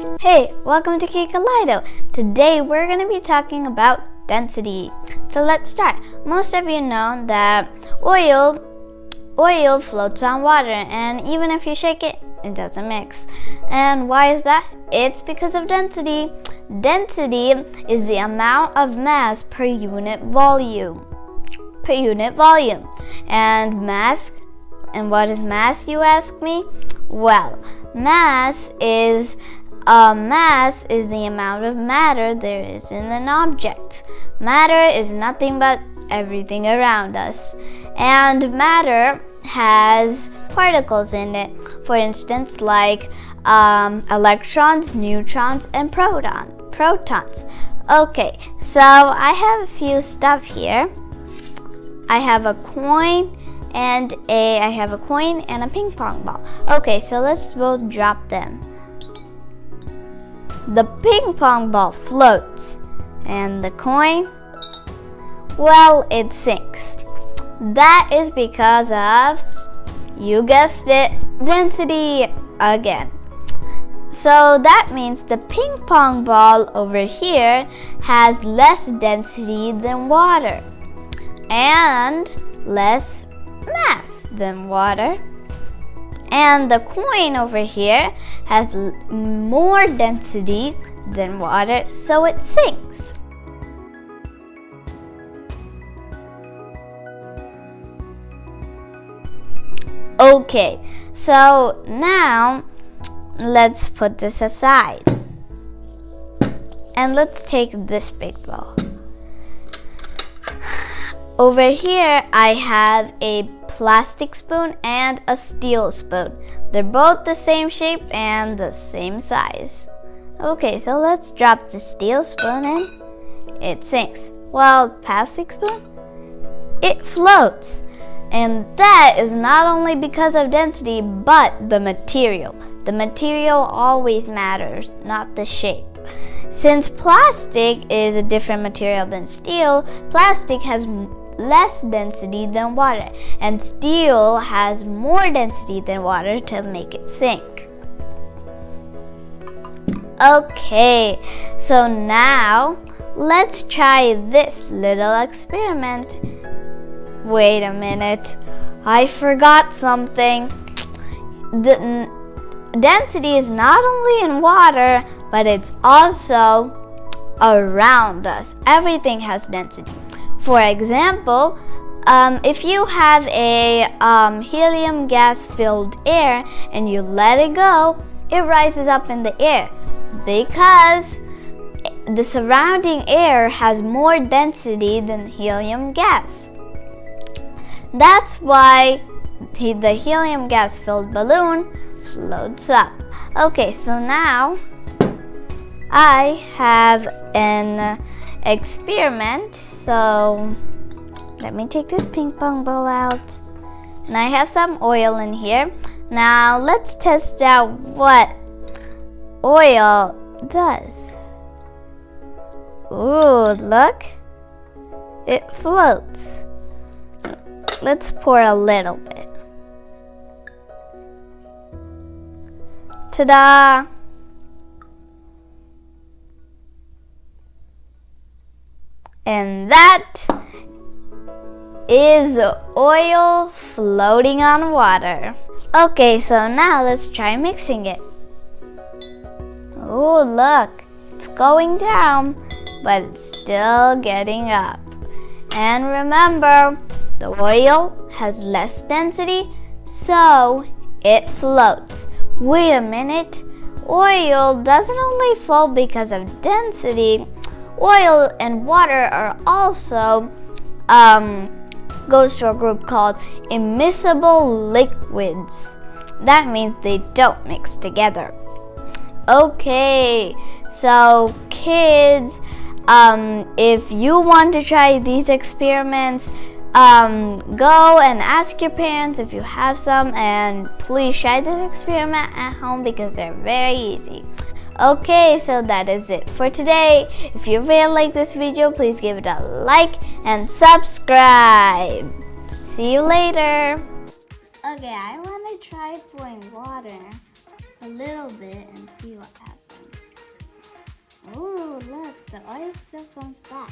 Hey, welcome to Kaleido. Today we're going to be talking about density. So let's start. Most of you know that oil floats on water, and even if you shake it, it doesn't mix. And why is that? It's because of density. Density is the amount of mass per unit volume. And mass, and what is mass, you ask me? Well, mass is the amount of matter there is in an object. Matter is nothing but everything around us. And matter has particles in it. For instance, like electrons, neutrons, and protons. Okay, so I have a few stuff here. I have a coin and a ping pong ball. Okay, so let's both drop them. The ping pong ball floats, and the coin, well, it sinks. That is because of, you guessed it, density again. So that means the ping pong ball over here has less density than water and less mass than water. And the coin over here has more density than water, so it sinks. Okay, so now let's put this aside. And let's take this big ball. Over here, I have a plastic spoon and a steel spoon. They're both the same shape and the same size. Okay, so let's drop the steel spoon in. It sinks. While plastic spoon, it floats. And that is not only because of density, but the material. The material always matters, not the shape. Since plastic is a different material than steel, plastic has less density than water, and steel has more density than water to make it sink. Okay, so now let's try this little experiment. Wait a minute, I forgot something. The density is not only in water, but it's also around us. Everything has density. For example, if you have a helium gas filled air and you let it go, it rises up in the air because the surrounding air has more density than helium gas. That's why the helium gas filled balloon floats up. Okay, so now I have an experiment. So let me take this ping pong ball out. And I have some oil in here. Now let's test out what oil does. Ooh, look. It floats. Let's pour a little bit. Ta-da! And that is oil floating on water. Okay, so now let's try mixing it. Oh, look, it's going down, but it's still getting up. And remember, the oil has less density, so it floats. Wait a minute, oil doesn't only float because of density. Oil and water are also goes to a group called immiscible liquids. That means they don't mix together. Okay, so kids, if you want to try these experiments, go and ask your parents if you have some, and please try this experiment at home because they're very easy. Okay, so that is it for today. If you really like this video, please give it a like and subscribe. See you later. Okay, I want to try pouring water a little bit and see what happens. the oil still comes back.